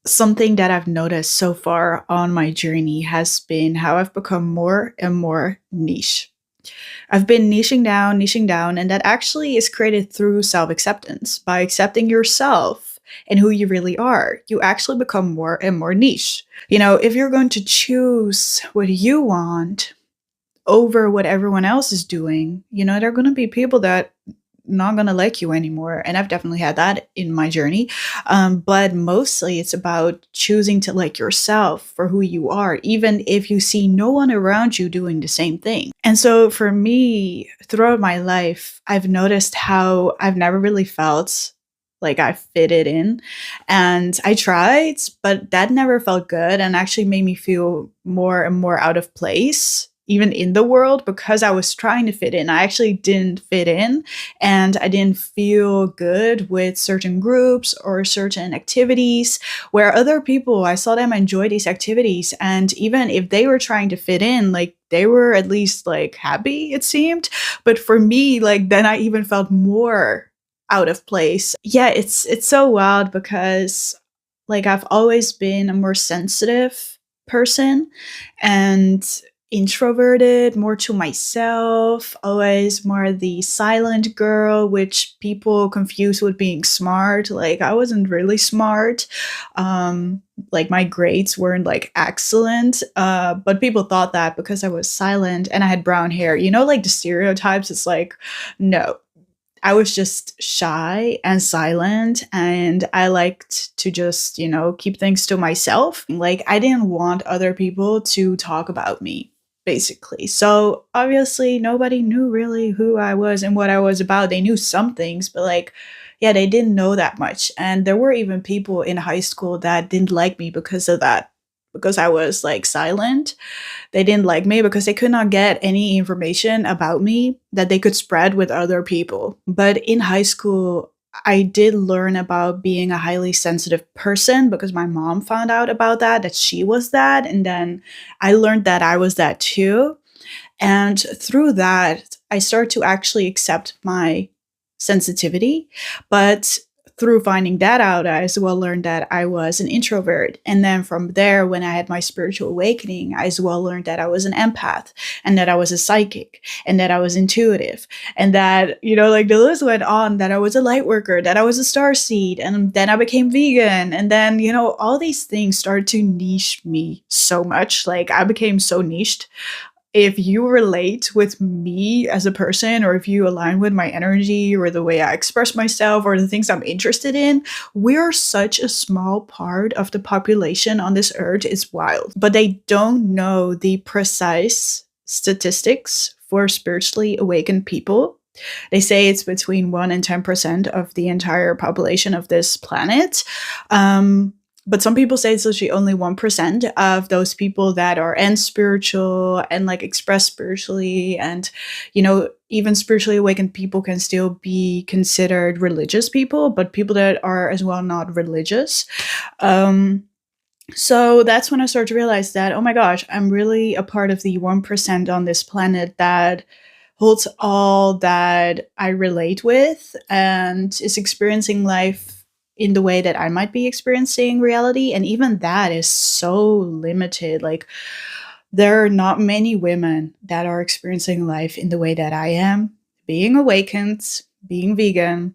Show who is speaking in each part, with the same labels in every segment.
Speaker 1: Something that I've noticed so far on my journey has been how I've become more and more niche. I've been niching down, and that actually is created through self acceptance. By accepting yourself and who you really are, you actually become more and more niche. If you're going to choose what you want over what everyone else is doing, there are going to be people that not gonna like you anymore. And I've definitely had that in my journey. But mostly it's about choosing to like yourself for who you are, even if you see no one around you doing the same thing. And so for me, throughout my life, I've noticed how I've never really felt like I fitted in. And I tried, but that never felt good and actually made me feel more and more out of place. Even in the world, because I was trying to fit in, I actually didn't fit in and I didn't feel good with certain groups or certain activities where other people, I saw them enjoy these activities. And even if they were trying to fit in, like they were at least like happy, it seemed. But for me, like then I even felt more out of place. Yeah, it's so wild because like I've always been a more sensitive person and introverted, more to myself, always more the silent girl, which people confuse with being smart. Like I wasn't really smart. Um, like my grades weren't like excellent, but people thought that because I was silent and I had brown hair. Like the stereotypes. It's like, no, I was just shy and silent, and I liked to just, keep things to myself. Like, I didn't want other people to talk about me, basically. So, obviously, nobody knew really who I was and what I was about. They knew some things, but like, yeah, they didn't know that much. And there were even people in high school that didn't like me because of that, because I was like silent. They didn't like me because they could not get any information about me that they could spread with other people. But in high school, I did learn about being a highly sensitive person because my mom found out about that she was that. And then I learned that I was that too. And through that, I started to actually accept my sensitivity. But through finding that out, I as well learned that I was an introvert. And then from there, when I had my spiritual awakening, I as well learned that I was an empath and that I was a psychic and that I was intuitive and that, like the list went on, that I was a light worker, that I was a star seed. And then I became vegan. And then, all these things started to niche me so much. Like I became so niched. If you relate with me as a person, or if you align with my energy or the way I express myself or the things I'm interested in, we're such a small part of the population on this earth. It's wild. But they don't know the precise statistics for spiritually awakened people. They say it's between 1 and 10% of the entire population of this planet. But some people say it's literally only 1% of those people that are and spiritual and like express spiritually. And, even spiritually awakened people can still be considered religious people, but people that are as well not religious. Um, so that's when I started to realize that, oh my gosh, I'm really a part of the 1% on this planet that holds all that I relate with and is experiencing life in the way that I might be experiencing reality. And even that is so limited. Like, there are not many women that are experiencing life in the way that I am, being awakened, being vegan,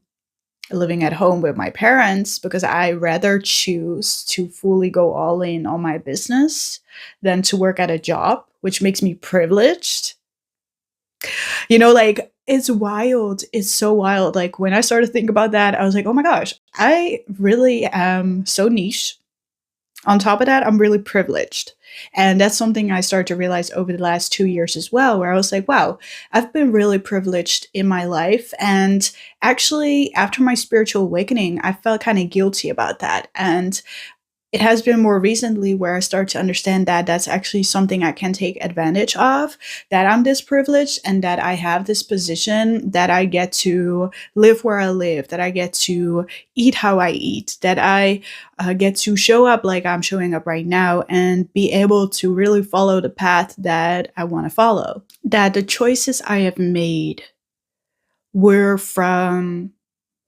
Speaker 1: living at home with my parents, because I rather choose to fully go all in on my business than to work at a job, which makes me privileged. Like it's wild. It's so wild. Like when I started to think about that, I was like, oh my gosh, I really am so niche. On top of that, I'm really privileged. And that's something I started to realize over the last 2 years as well, where I was like, wow, I've been really privileged in my life. And actually, after my spiritual awakening, I felt kind of guilty about that. And it has been more recently where I start to understand that that's actually something I can take advantage of, that I'm this privileged and that I have this position, that I get to live where I live, that I get to eat how I eat, that I get to show up like I'm showing up right now and be able to really follow the path that I want to follow. That the choices I have made were from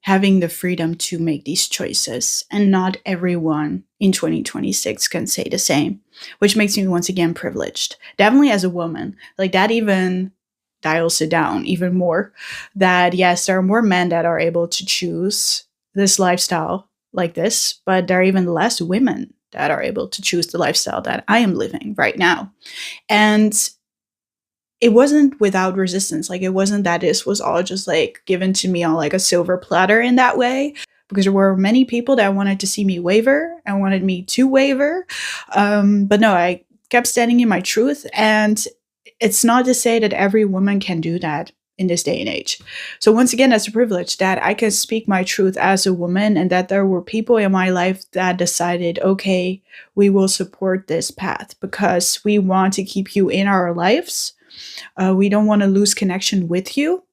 Speaker 1: having the freedom to make these choices. And not everyone in 2026 can say the same, which makes me once again privileged. Definitely as a woman, like that even dials it down even more. That yes, there are more men that are able to choose this lifestyle like this, but there are even less women that are able to choose the lifestyle that I am living right now. And it wasn't without resistance. Like it wasn't that this was all just like given to me on like a silver platter in that way. Because there were many people that wanted to see me waver and wanted me to waver. But no, I kept standing in my truth. And it's not to say that every woman can do that in this day and age. So once again, that's a privilege that I can speak my truth as a woman, and that there were people in my life that decided, okay, we will support this path because we want to keep you in our lives. We don't want to lose connection with you.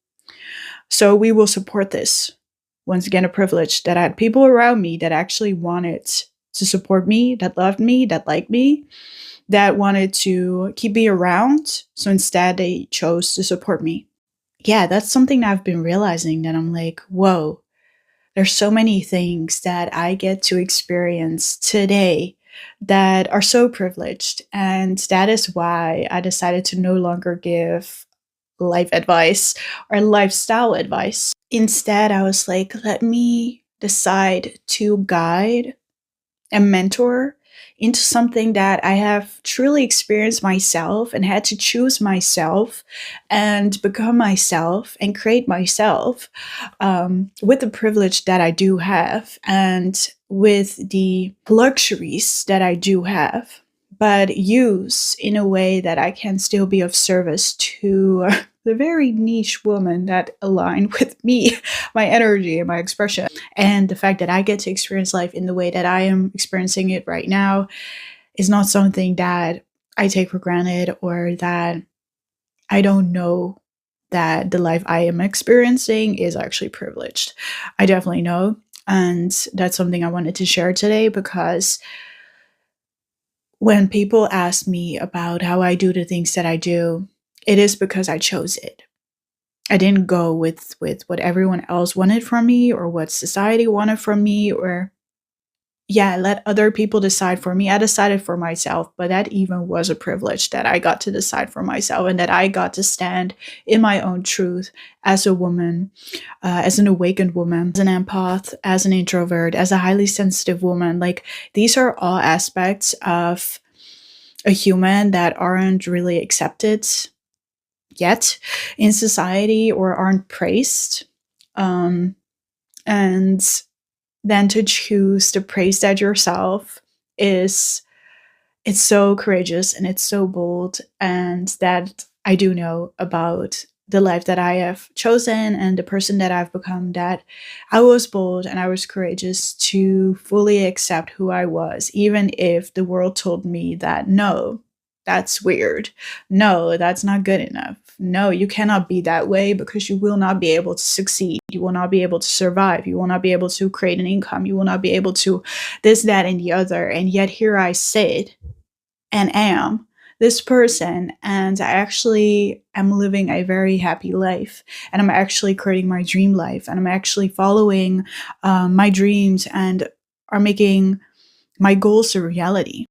Speaker 1: So we will support this. Once again, a privilege that I had people around me that actually wanted to support me, that loved me, that liked me, that wanted to keep me around. So instead, they chose to support me. Yeah, that's something that I've been realizing, that I'm like, whoa, there's so many things that I get to experience today that are so privileged. And that is why I decided to no longer give life advice or lifestyle advice. Instead, I was like, let me decide to guide and mentor into something that I have truly experienced myself and had to choose myself and become myself and create myself, with the privilege that I do have and with the luxuries that I do have, but use in a way that I can still be of service to the very niche woman that align with me, my energy and my expression. And the fact that I get to experience life in the way that I am experiencing it right now is not something that I take for granted, or that I don't know that the life I am experiencing is actually privileged. I definitely know. And that's something I wanted to share today, because when people ask me about how I do the things that I do, it is because I chose it. I didn't go with what everyone else wanted from me, or what society wanted from me, or yeah, let other people decide for me. I decided for myself, but that even was a privilege, that I got to decide for myself and that I got to stand in my own truth as a woman, as an awakened woman, as an empath, as an introvert, as a highly sensitive woman. Like, these are all aspects of a human that aren't really accepted yet in society, or aren't praised. Um, and then to choose to praise that yourself is, it's so courageous and it's so bold. And that I do know about the life that I have chosen and the person that I've become, that I was bold and I was courageous to fully accept who I was, even if the world told me that no, that's weird. No, that's not good enough. No, you cannot be that way, because you will not be able to succeed. You will not be able to survive. You will not be able to create an income. You will not be able to this, that, and the other. And yet here I sit and am this person, and I actually am living a very happy life, and I'm actually creating my dream life, and I'm actually following my dreams and are making my goals a reality.